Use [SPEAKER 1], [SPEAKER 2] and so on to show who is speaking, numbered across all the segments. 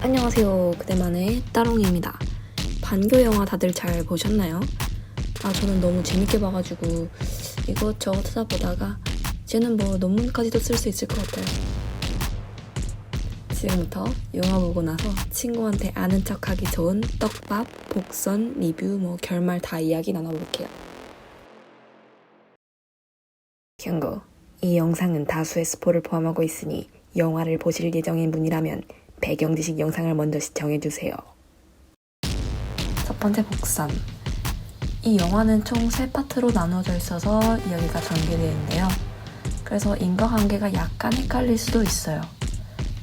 [SPEAKER 1] 안녕하세요. 그대만의 따롱이입니다. 반교 영화 다들 잘 보셨나요? 저는 너무 재밌게 봐가지고 이것저것 찾아보다가 쟤는 뭐 논문까지도 쓸 수 있을 것 같아요. 지금부터 영화 보고 나서 친구한테 아는 척하기 좋은 떡밥, 복선, 리뷰, 결말 다 이야기 나눠볼게요. 경고. 이 영상은 다수의 스포를 포함하고 있으니 영화를 보실 예정인 분이라면 배경 지식 영상을 먼저 시청해주세요. 첫 번째 복선. 이 영화는 총 3파트로 나눠져 있어서 이야기가 전개되는데요. 그래서 인과관계가 약간 헷갈릴 수도 있어요.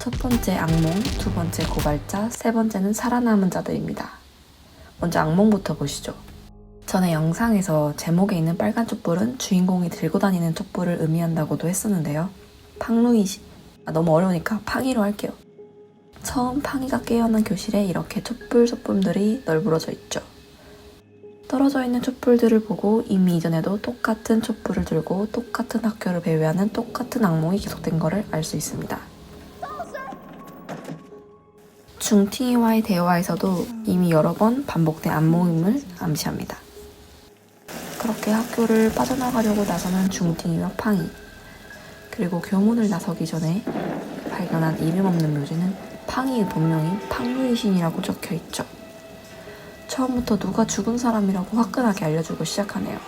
[SPEAKER 1] 첫 번째 악몽, 두 번째 고발자, 세 번째는 살아남은 자들입니다. 먼저 악몽부터 보시죠. 전에 영상에서 제목에 있는 빨간 촛불은 주인공이 들고 다니는 촛불을 의미한다고도 했었는데요. 팡루이시. 너무 어려우니까 팡이로 할게요. 처음 팡이가 깨어난 교실에 이렇게 촛불 소품들이 널브러져 있죠. 떨어져 있는 촛불들을 보고 이미 이전에도 똑같은 촛불을 들고 똑같은 학교를 배회하는 똑같은 악몽이 계속된 것을 알 수 있습니다. 중팅이와의 대화에서도 이미 여러 번 반복된 악몽임을 암시합니다. 그렇게 학교를 빠져나가려고 나서는 중팅이와 팡이, 그리고 교문을 나서기 전에 발견한 이름 없는 묘지는 팡이의 본명인 팡루이신이라고 적혀있죠. 처음부터 누가 죽은 사람이라고 화끈하게 알려주고 시작하네요.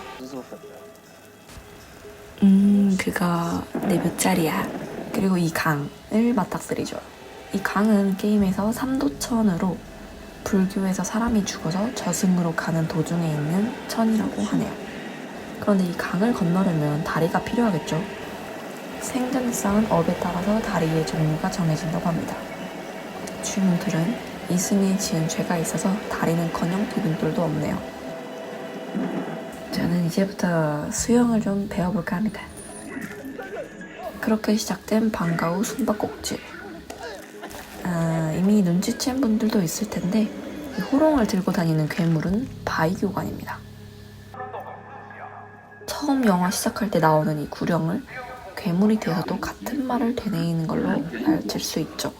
[SPEAKER 1] 그거 내 묘자리야. 그리고 이 강을 맞닥뜨리죠. 이 강은 게임에서 삼도천으로 불교에서 사람이 죽어서 저승으로 가는 도중에 있는 천이라고 하네요. 그런데 이 강을 건너려면 다리가 필요하겠죠. 생전에 쌓은 업에 따라서 다리의 종류가 정해진다고 합니다. 주민들은 이승에 지은 죄가 있어서 다리는커녕 디딤돌도 없네요. 저는 이제부터 수영을 좀 배워볼까 합니다. 그렇게 시작된 방과 후 숨바꼭질. 이미 눈치챈 분들도 있을 텐데 이 호롱을 들고 다니는 괴물은 바이교관입니다. 처음 영화 시작할 때 나오는 이 구령을 괴물이 돼서도 같은 말을 되뇌이는 걸로 알칠 수 있죠.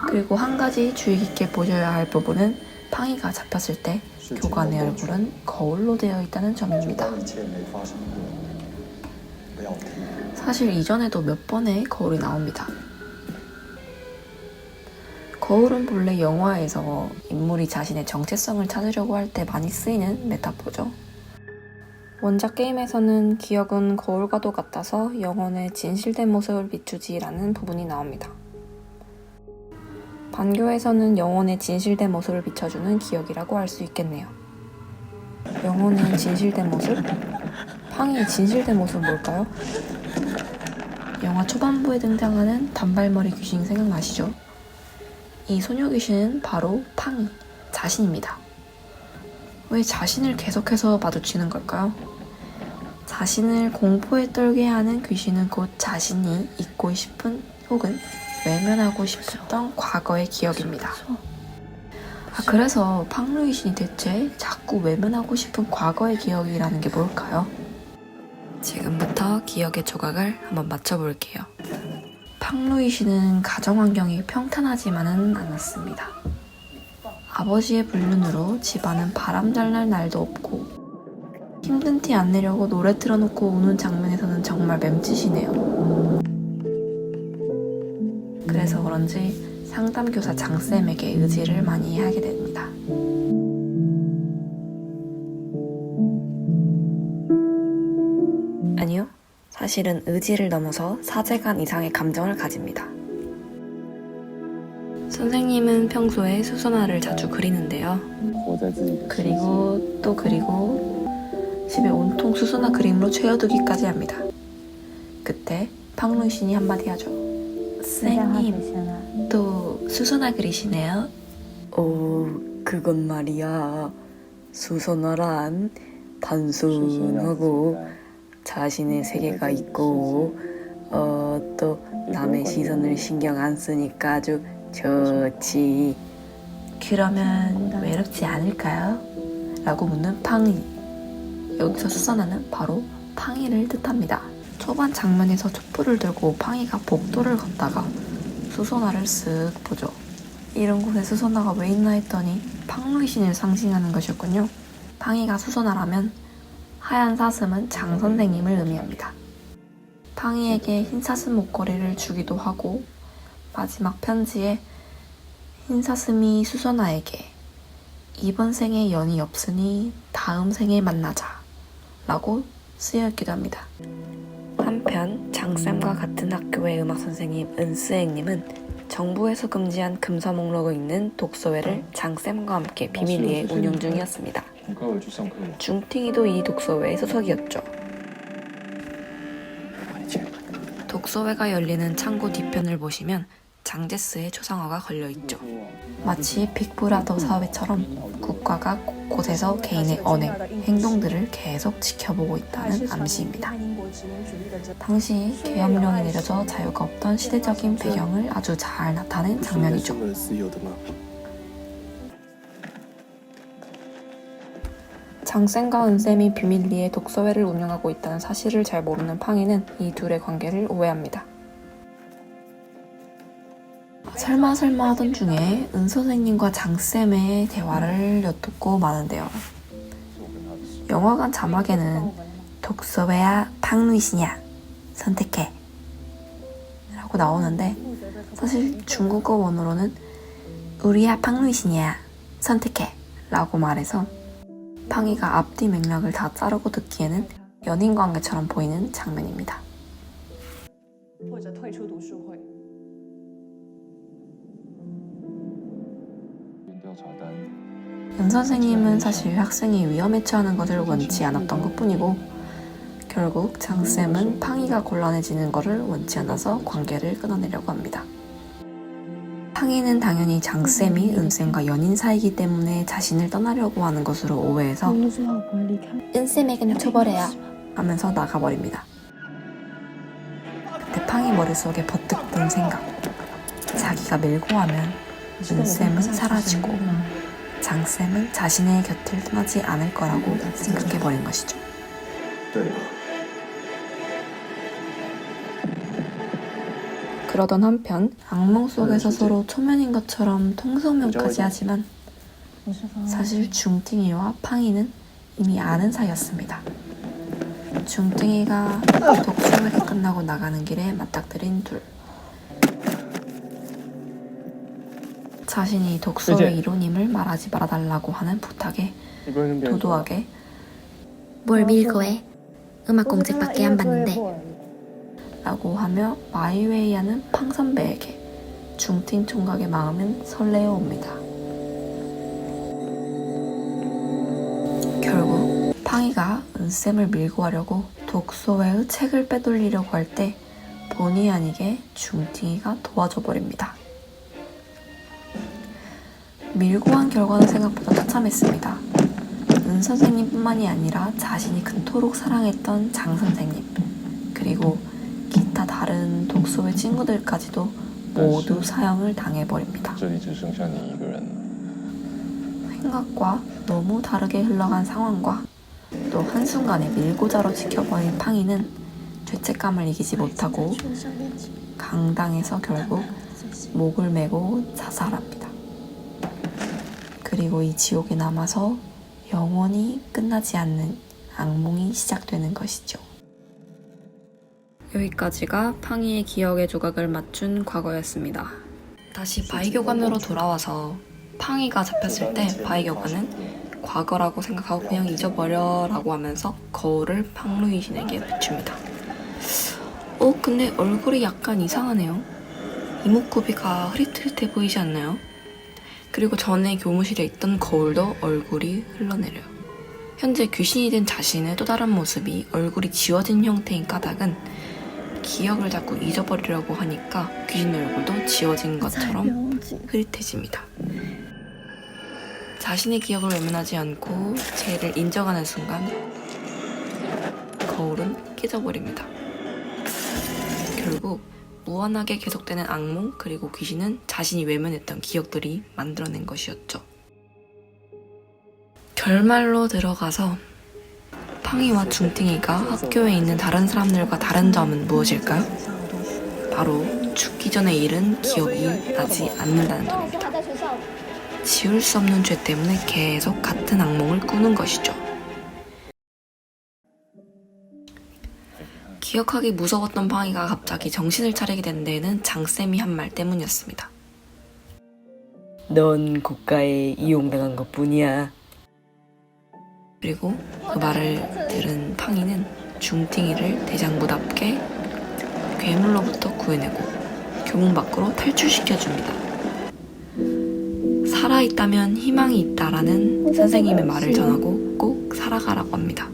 [SPEAKER 1] 그리고 한 가지 주의 깊게 보셔야 할 부분은 팡이가 잡혔을 때 교관의 얼굴은 거울로 되어 있다는 점입니다. 사실 이전에도 몇 번의 거울이 나옵니다. 거울은 본래 영화에서 인물이 자신의 정체성을 찾으려고 할 때 많이 쓰이는 메타포죠. 원작 게임에서는 기억은 거울과도 같아서 영혼의 진실된 모습을 비추지라는 부분이 나옵니다. 반교에서는 영혼의 진실된 모습을 비춰주는 기억이라고 할 수 있겠네요. 영혼의 진실된 모습? 팡이의 진실된 모습은 뭘까요? 영화 초반부에 등장하는 단발머리 귀신 생각나시죠? 이 소녀 귀신은 바로 팡이 자신입니다. 왜 자신을 계속해서 마주치는 걸까요? 자신을 공포에 떨게 하는 귀신은 곧 자신이 잊고 싶은 혹은 외면하고 싶었던 과거의 기억입니다. 그래서 팡루이신이 대체 자꾸 외면하고 싶은 과거의 기억이라는 게 뭘까요? 지금부터 기억의 조각을 한번 맞춰볼게요. 팡루이신은 가정환경이 평탄하지만은 않았습니다. 아버지의 불륜으로 집안은 바람 잘 날 날도 없고 힘든 티 안 내려고 노래 틀어놓고 우는 장면에서는 정말 맴짓이네요. 그래서 그런지 상담교사 장쌤에게 의지를 많이 하게 됩니다. 아니요, 사실은 의지를 넘어서 사제간 이상의 감정을 가집니다. 선생님은 평소에 수선화를 자주 그리는데요. 그리고 또 그리고 집에 온통 수선화 그림으로 채워두기까지 합니다. 그때 팡루이신이 한마디 하죠. 선생님, 또 수선화 그리시네요? 그건 말이야. 수선화란 단순하고 자신의 세계가 있고 또 남의 시선을 신경 안 쓰니까 아주 좋지. 그러면 외롭지 않을까요? 라고 묻는 팡이. 여기서 수선화는 바로 팡이를 뜻합니다. 초반 장면에서 촛불을 들고 팡이가 복도를 걷다가 수선화를 쓱 보죠. 이런 곳에 수선화가 왜 있나 했더니 팡루이신을 상징하는 것이었군요. 팡이가 수선화라면 하얀 사슴은 장 선생님을 의미합니다. 팡이에게 흰 사슴 목걸이를 주기도 하고 마지막 편지에 흰 사슴이 수선화에게 이번 생에 연이 없으니 다음 생에 만나자 라고 쓰여있기도 합니다. 한편 장쌤과 같은 학교의 음악선생님 은스앵님은 정부에서 금지한 금서 목록에 있는 독서회를 장쌤과 함께 비밀리에 운영 중이었습니다. 중팅이도 이 독서회의 소속이었죠. 독서회가 열리는 창고 뒤편을 보시면 장제스의 초상화가 걸려있죠. 마치 빅브라더 사회처럼 국가가 곳곳에서 개인의 언행, 행동들을 계속 지켜보고 있다는 암시입니다. 당시 계엄령이 내려져 자유가 없던 시대적인 배경을 아주 잘 나타낸 장면이죠. 장쌤과 은쌤이 비밀리에 독서회를 운영하고 있다는 사실을 잘 모르는 팡이는 이 둘의 관계를 오해합니다. 설마 하던 중에 은 선생님과 장쌤의 대화를 엿듣고 마는데요. 영화관 자막에는 독서회야 팡루이시냐 선택해 라고 나오는데 사실 중국어 원어로는 우리야 팡루이시냐 선택해 라고 말해서 팡이가 앞뒤 맥락을 다 자르고 듣기에는 연인 관계처럼 보이는 장면입니다. 연 선생님은 사실 학생이 위험에 처하는 것을 원치 않았던 것뿐이고 결국 장쌤은 팡이가 곤란해지는 것을 원치 않아서 관계를 끊어내려고 합니다. 팡이는 당연히 장쌤이 은쌤과 연인 사이이기 때문에 자신을 떠나려고 하는 것으로 오해해서 은쌤에게는 쳐버려야 하면서 나가버립니다. 그때 팡이 머릿속에 버뜩 든 생각, 자기가 밀고 하면 은쌤은 사라지고 장쌤은 자신의 곁을 떠나지 않을 거라고 생각해버린 것이죠. 그러던 한편 악몽 속에서 서로 초면인 것처럼 통성명까지 하지만 사실 중ting이와 팡이는 이미 아는 사이였습니다. 중ting이가 독서회가 끝나고 나가는 길에 맞닥뜨린 둘. 자신이 독서회 1호님을 말하지 말아달라고 하는 부탁에 도도하게 뭘 밀고 해? 음악 공책밖에 안 봤는데 라고 하며 마이웨이 하는 팡 선배에게 중팅 총각의 마음은 설레어 옵니다. 결국 팡이가 은쌤을 밀고 하려고 독서회의 책을 빼돌리려고 할 때 본의 아니게 중팅이가 도와줘 버립니다. 밀고 한 결과는 생각보다 처참했습니다. 은 선생님뿐만이 아니라 자신이 그토록 사랑했던 장 선생님 그리고 기타 다른 독서회 친구들까지도 모두 사형을 당해버립니다. 생각과 너무 다르게 흘러간 상황과 또 한순간에 밀고자로 지켜버린 팡이는 죄책감을 이기지 못하고 강당에서 결국 목을 메고 자살합니다. 그리고 이 지옥에 남아서 영원히 끝나지 않는 악몽이 시작되는 것이죠. 여기까지가 팡이의 기억의 조각을 맞춘 과거였습니다. 다시 바이교관으로 돌아와서 팡이가 잡혔을 때 바이교관은 과거라고 생각하고 그냥 잊어버려 라고 하면서 거울을 팡루이신에게 비춥니다. 근데 얼굴이 약간 이상하네요. 이목구비가 흐릿흐릿해 보이지 않나요? 그리고 전에 교무실에 있던 거울도 얼굴이 흘러내려요. 현재 귀신이 된 자신의 또 다른 모습이 얼굴이 지워진 형태인 까닭은 기억을 자꾸 잊어버리려고 하니까 귀신 얼굴도 지워진 것처럼 흐릿해집니다. 자신의 기억을 외면하지 않고 죄를 인정하는 순간 거울은 깨져버립니다. 결국 무한하게 계속되는 악몽 그리고 귀신은 자신이 외면했던 기억들이 만들어낸 것이었죠. 결말로 들어가서 팡이와 중팅이가 학교에 있는 다른 사람들과 다른 점은 무엇일까요? 바로 죽기 전의 일은 기억이 나지 않는다는 점입니다. 지울 수 없는 죄 때문에 계속 같은 악몽을 꾸는 것이죠. 기억하기 무서웠던 팡이가 갑자기 정신을 차리게 된 데에는 장쌤이 한 말 때문이었습니다. 넌 고가에 이용당한 것뿐이야. 그리고 그 말을 들은 팡이는 중팅이를 대장부답게 괴물로부터 구해내고 교문 밖으로 탈출시켜줍니다. 살아있다면 희망이 있다라는 선생님의 말을 전하고 꼭 살아가라고 합니다.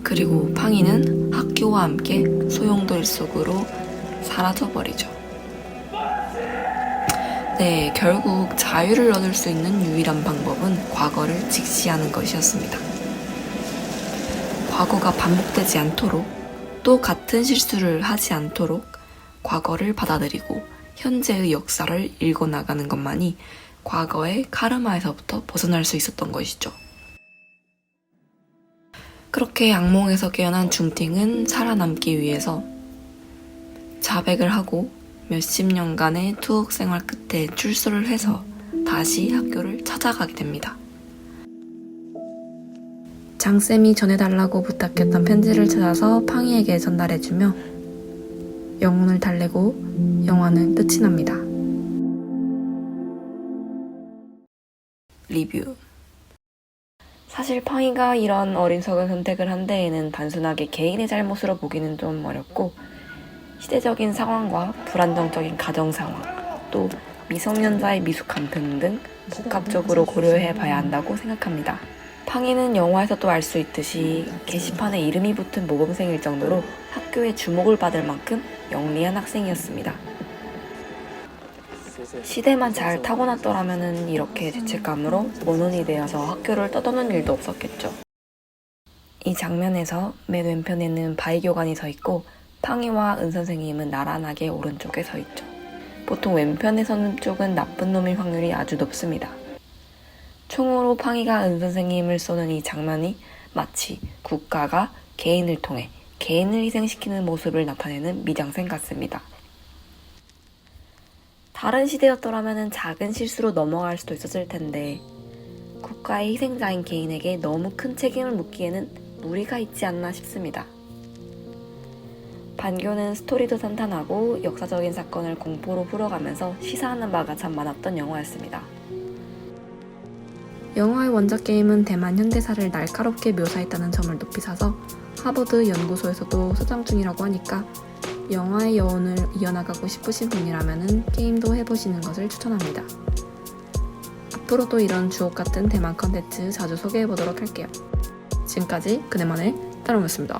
[SPEAKER 1] 그리고 팡이는 학교와 함께 소용돌이 속으로 사라져버리죠. 네, 결국 자유를 얻을 수 있는 유일한 방법은 과거를 직시하는 것이었습니다. 과거가 반복되지 않도록 또 같은 실수를 하지 않도록 과거를 받아들이고 현재의 역사를 읽어나가는 것만이 과거의 카르마에서부터 벗어날 수 있었던 것이죠. 그렇게 악몽에서 깨어난 중팅은 살아남기 위해서 자백을 하고 몇십 년간의 투옥 생활 끝에 출소를 해서 다시 학교를 찾아가게 됩니다. 장쌤이 전해달라고 부탁했던 편지를 찾아서 팡이에게 전달해주며 영혼을 달래고 영화는 끝이 납니다. 리뷰. 사실 팡이가 이런 어리석은 선택을 한 데에는 단순하게 개인의 잘못으로 보기는 좀 어렵고 시대적인 상황과 불안정적인 가정 상황, 또 미성년자의 미숙함 등등 복합적으로 고려해 봐야 한다고 생각합니다. 팡이는 영화에서도 알 수 있듯이 게시판에 이름이 붙은 모범생일 정도로 학교에 주목을 받을 만큼 영리한 학생이었습니다. 시대만 잘 타고났더라면 이렇게 죄책감으로 모논이 되어서 학교를 떠도는 일도 없었겠죠. 이 장면에서 맨 왼편에는 바이교관이 서 있고 팡이와 은 선생님은 나란하게 오른쪽에 서 있죠. 보통 왼편에 서는 쪽은 나쁜 놈일 확률이 아주 높습니다. 총으로 팡이가 은 선생님을 쏘는 이 장면이 마치 국가가 개인을 통해 개인을 희생시키는 모습을 나타내는 미장센 같습니다. 다른 시대였더라면 작은 실수로 넘어갈 수도 있었을 텐데 국가의 희생자인 개인에게 너무 큰 책임을 묻기에는 무리가 있지 않나 싶습니다. 반교는 스토리도 탄탄하고 역사적인 사건을 공포로 풀어가면서 시사하는 바가 참 많았던 영화였습니다. 영화의 원작 게임은 대만 현대사를 날카롭게 묘사했다는 점을 높이 사서 하버드 연구소에서도 소장 중이라고 하니까 영화의 여운을 이어나가고 싶으신 분이라면 게임도 해보시는 것을 추천합니다. 앞으로도 이런 주옥같은 대만 컨텐츠 자주 소개해보도록 할게요. 지금까지 그네만의 따라오였습니다.